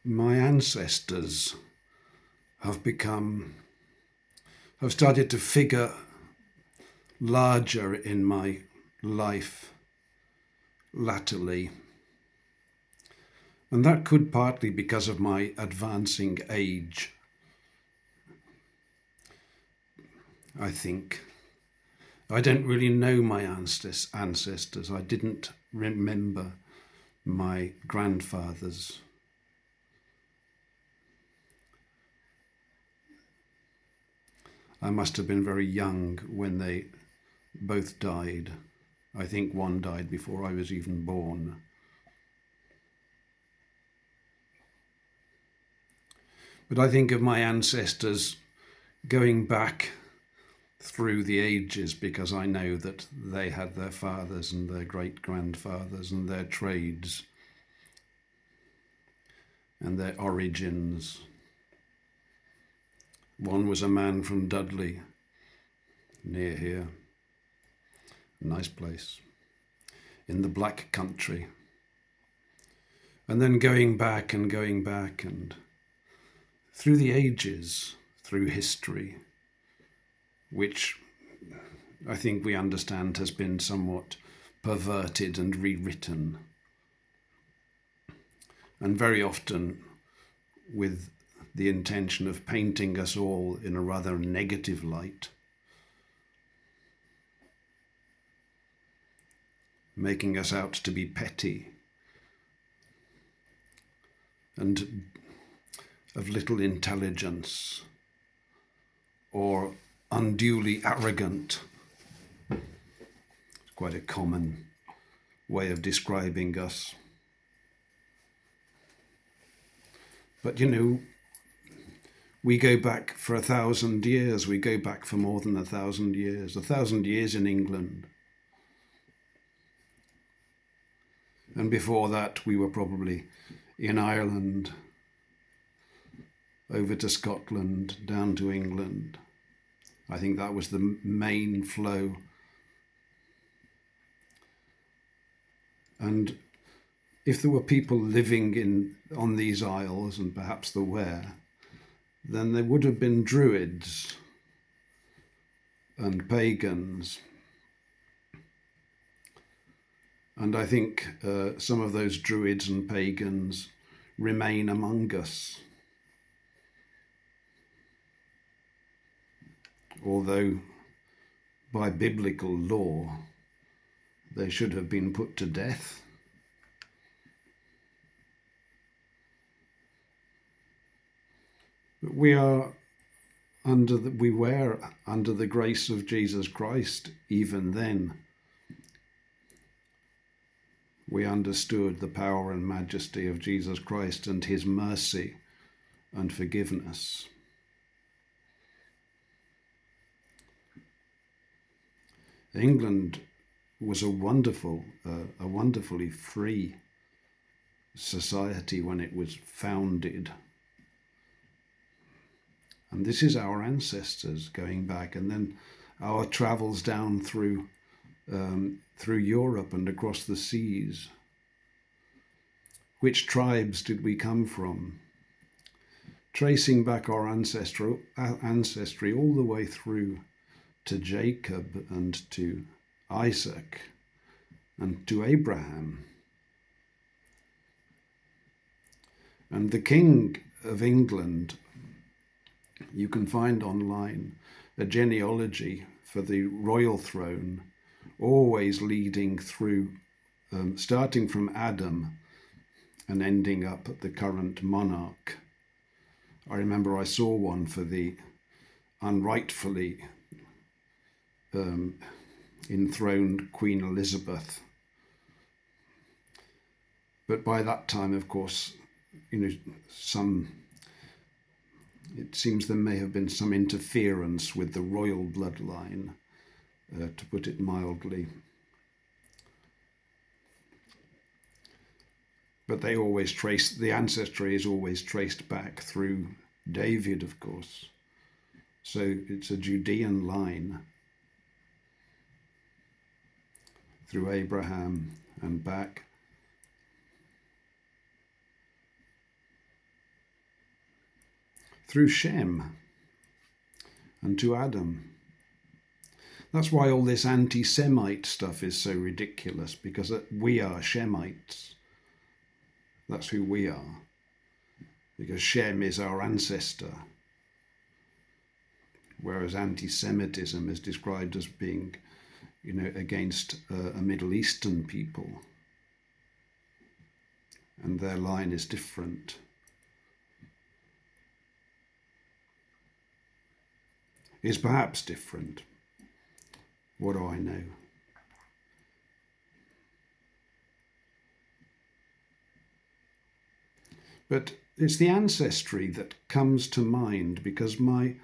My ancestors have started to figure larger in my life latterly. And that could partly because of my advancing age, I think. I don't really know my ancestors. I didn't remember my grandfathers. I must have been very young when they both died. I think one died before I was even born. But I think of my ancestors going back through the ages because I know that they had their fathers and their great-grandfathers and their trades and their origins. One was a man from Dudley, near here, a nice place, in the Black Country. And then going back and through the ages, through history, which I think we understand has been somewhat perverted and rewritten. And very often with the intention of painting us all in a rather negative light, making us out to be petty and of little intelligence or unduly arrogant. It's quite a common way of describing us. But we go back for 1,000 years. We go back for more than 1,000 years. 1,000 years in England. And before that, we were probably in Ireland, over to Scotland, down to England. I think that was the main flow. And if there were people living on these isles, and perhaps there were, then there would have been druids and pagans. And I think some of those druids and pagans remain among us. Although by biblical law, they should have been put to death. But we were under the grace of Jesus Christ even then. We understood the power and majesty of Jesus Christ and his mercy and forgiveness. England was a wonderfully free society when it was founded. And this is our ancestors going back, and then our travels down through Europe and across the seas. Which tribes did we come from? Tracing back our ancestry all the way through to Jacob and to Isaac and to Abraham. And the King of England, you can find online a genealogy for the royal throne, always leading through, starting from Adam and ending up at the current monarch. I remember I saw one for the unrightfully enthroned Queen Elizabeth. But by that time, of course, it seems there may have been some interference with the royal bloodline, to put it mildly. But the ancestry is always traced back through David, of course. So it's a Judean line through Abraham and back. through Shem and to Adam. That's why all this anti-Semite stuff is so ridiculous, because we are Shemites. That's who we are, because Shem is our ancestor, whereas anti-Semitism is described as being, against a Middle Eastern people, and their line is different. Is perhaps different. What do I know? But it's the ancestry that comes to mind, because my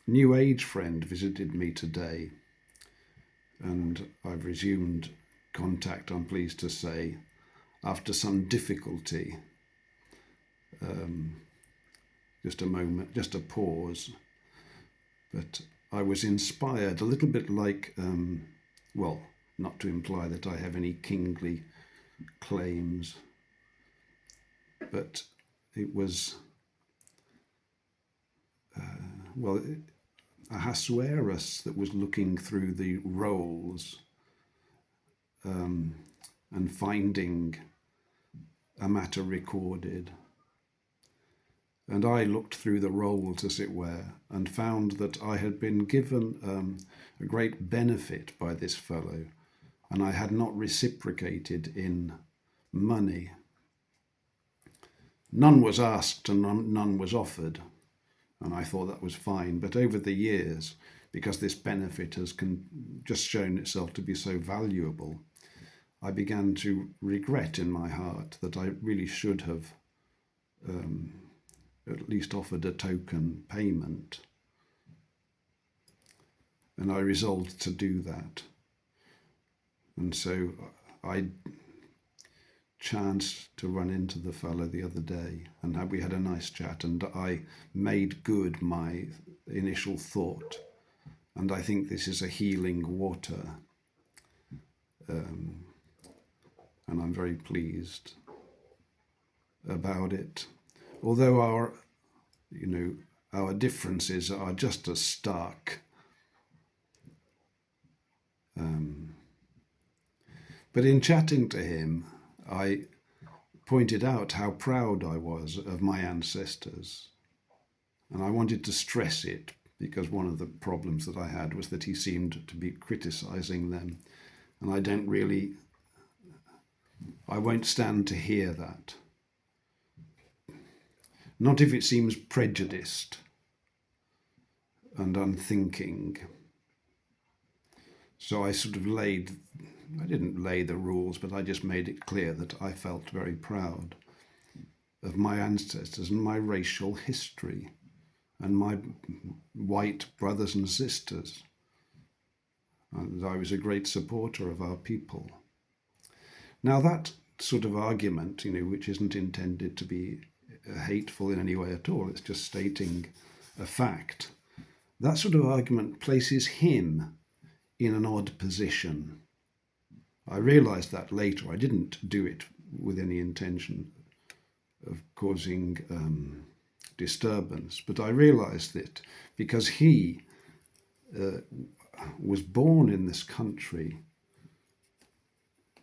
New Age friend visited me today, and I've resumed contact, I'm pleased to say, after some difficulty. Just a moment, just a pause. But I was inspired, a little bit like, well, not to imply that I have any kingly claims, but it was, Ahasuerus that was looking through the rolls and finding a matter recorded. And I looked through the rolls, as it were, and found that I had been given a great benefit by this fellow, and I had not reciprocated in money. None was asked and none was offered, and I thought that was fine. But over the years, because this benefit has just shown itself to be so valuable, I began to regret in my heart that I really should have at least offered a token payment. And I resolved to do that. And so I chanced to run into the fellow the other day, and we had a nice chat, and I made good my initial thought. And I think this is a healing water. And I'm very pleased about it. Although our differences are just as stark. But in chatting to him, I pointed out how proud I was of my ancestors. And I wanted to stress it, because one of the problems that I had was that he seemed to be criticizing them. And I won't stand to hear that. Not if it seems prejudiced and unthinking. So I didn't lay the rules, but I just made it clear that I felt very proud of my ancestors and my racial history and my white brothers and sisters. And I was a great supporter of our people. Now that sort of argument, which isn't intended to be hateful in any way at all, it's just stating a fact. That sort of argument places him in an odd position. I realized that later. I didn't do it with any intention of causing disturbance, but I realized it because he was born in this country,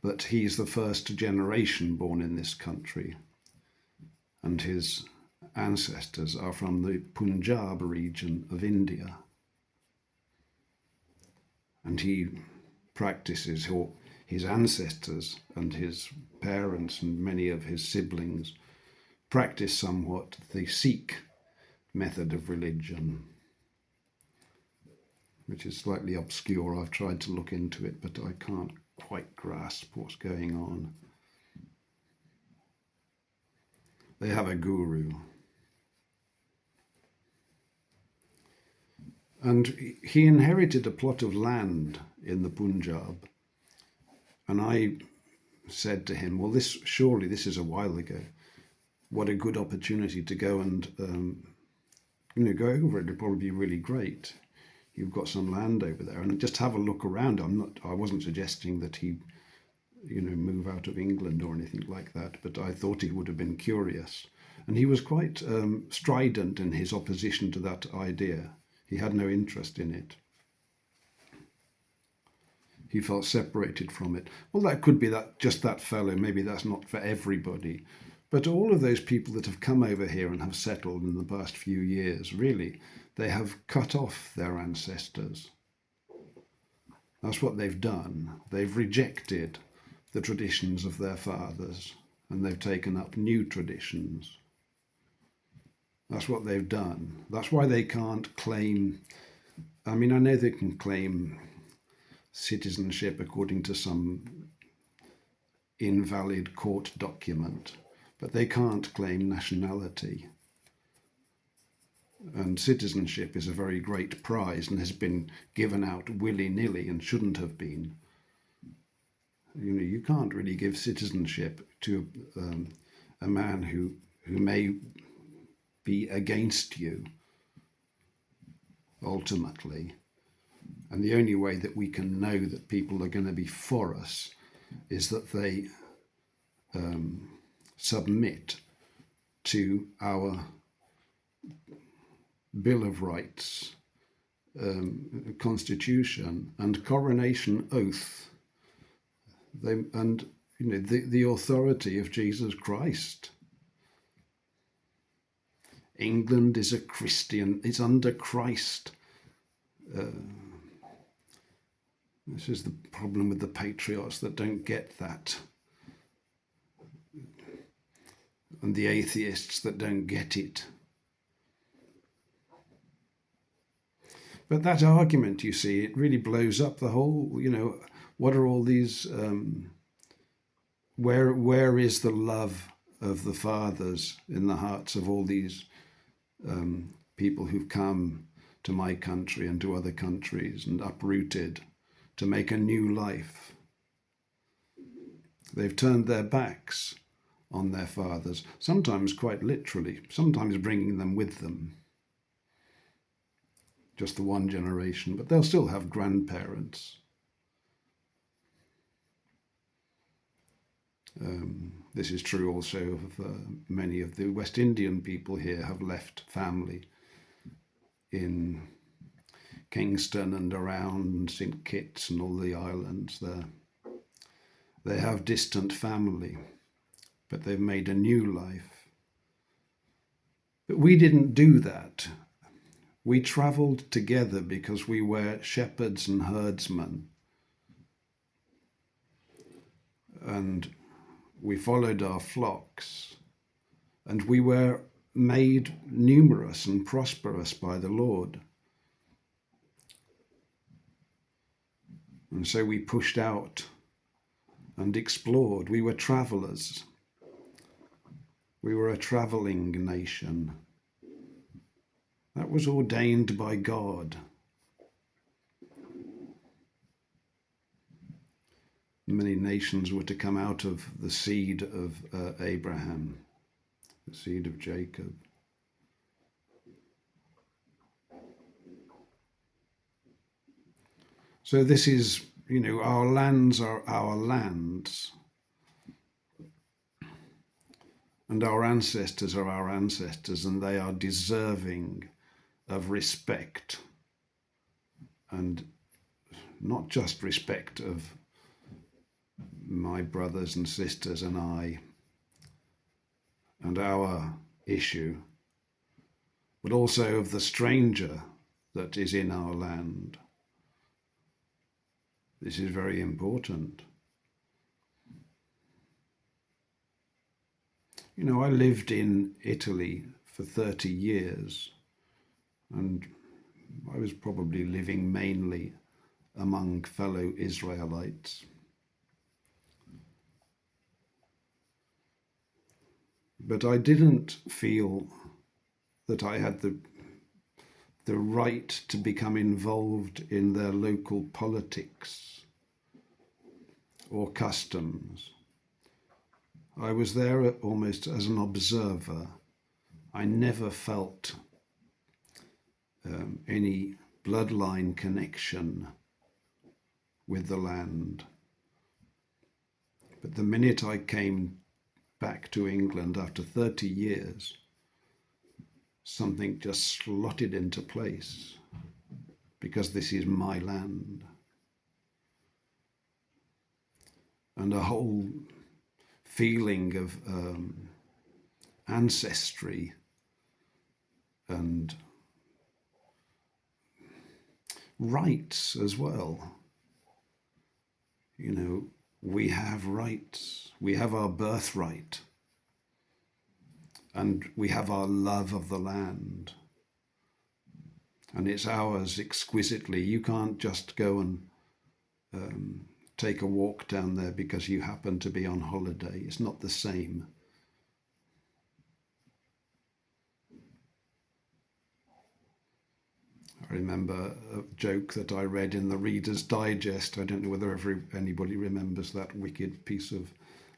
but he's the first generation born in this country, and his ancestors are from the Punjab region of India. And he practices, or his ancestors and his parents and many of his siblings practice somewhat the Sikh method of religion, which is slightly obscure. I've tried to look into it, but I can't quite grasp what's going on. They have a guru. And he inherited a plot of land in the Punjab. And I said to him, well, surely this is a while ago. What a good opportunity to go and go over it. It'd probably be really great. You've got some land over there, and just have a look around. I wasn't suggesting that he, move out of England or anything like that, but I thought he would have been curious. And he was quite strident in his opposition to that idea. He had no interest in it. He felt separated from it. Well, that could be that just that fellow. Maybe that's not for everybody. But all of those people that have come over here and have settled in the past few years, really, they have cut off their ancestors. That's what they've done. They've rejected the traditions of their fathers and they've taken up new traditions. That's what they've done. That's why they can't claim, I mean, I know they can claim citizenship according to some invalid court document, but they can't claim nationality. And citizenship is a very great prize and has been given out willy-nilly and shouldn't have been. You know, you can't really give citizenship to a man who may be against you ultimately. And the only way that we can know that people are going to be for us is that they submit to our Bill of Rights, Constitution and coronation oath, and you know the authority of Jesus Christ. England is a Christian, it's under Christ. This is the problem with the patriots that don't get that. And the atheists that don't get it. But that argument, you see, it really blows up the whole, you know, what are all these, where is the love of the fathers in the hearts of all these people who've come to my country and to other countries and uprooted to make a new life? They've turned their backs on their fathers, sometimes quite literally, sometimes bringing them with them. Just the one generation, but they'll still have grandparents. This is true also of many of the West Indian people here have left family in Kingston and around St Kitts and all the islands there. They have distant family, but they've made a new life. But we didn't do that. We travelled together because we were shepherds and herdsmen. And we followed our flocks. And we were made numerous and prosperous by the Lord. And so we pushed out and explored. We were travellers. We were a travelling nation. That was ordained by God. Many nations were to come out of the seed of Abraham, the seed of Jacob. So this is, you know, our lands are our lands. And our ancestors are our ancestors, and they are deserving of respect, and not just respect of my brothers and sisters and I and our issue, but also of the stranger that is in our land. This is very important. You know, I lived in Italy for 30 years, and I was probably living mainly among fellow Israelites. But I didn't feel that I had the right to become involved in their local politics or customs. I was there almost as an observer. I never felt any bloodline connection with the land. But the minute I came back to England after 30 years, something just slotted into place because this is my land. And a whole feeling of ancestry and rights as well. You know, we have rights, we have our birthright, and we have our love of the land. And it's ours exquisitely. You can't just go and take a walk down there because you happen to be on holiday. It's not the same. I remember a joke that I read in the Reader's Digest. I don't know whether anybody remembers that wicked piece of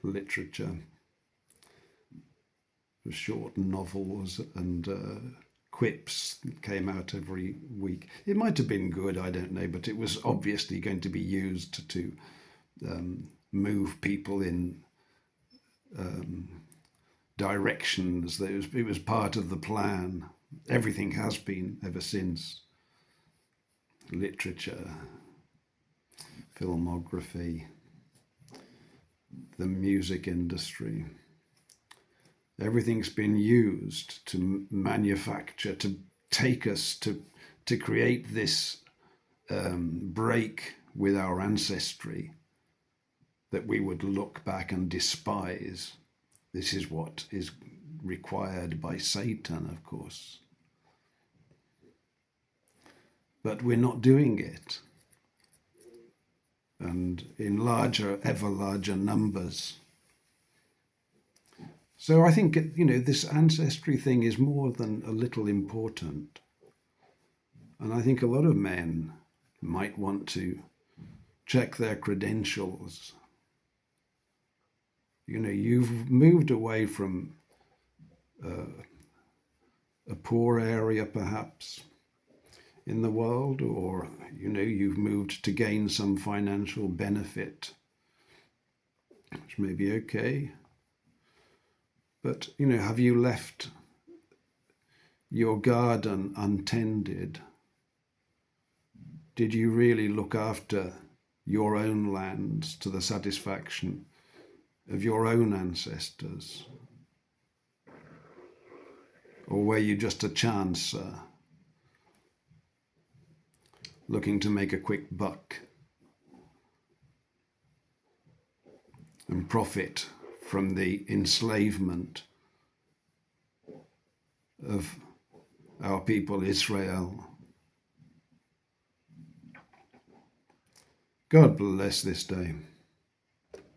literature. The short novels and quips came out every week. It might have been good, I don't know, but it was obviously going to be used to move people in directions. It was part of the plan. Everything has been ever since. Literature, filmography, the music industry. Everything's been used to manufacture, to take us to create this break with our ancestry that we would look back and despise. This is what is required by Satan, of course. But we're not doing it. And in ever larger numbers. So I think, this ancestry thing is more than a little important. And I think a lot of men might want to check their credentials. You've moved away from a poor area, perhaps, in the world, or, you've moved to gain some financial benefit, which may be okay. But, have you left your garden untended? Did you really look after your own lands to the satisfaction of your own ancestors? Or were you just a chancer looking to make a quick buck and profit from the enslavement of our people Israel? God bless this day.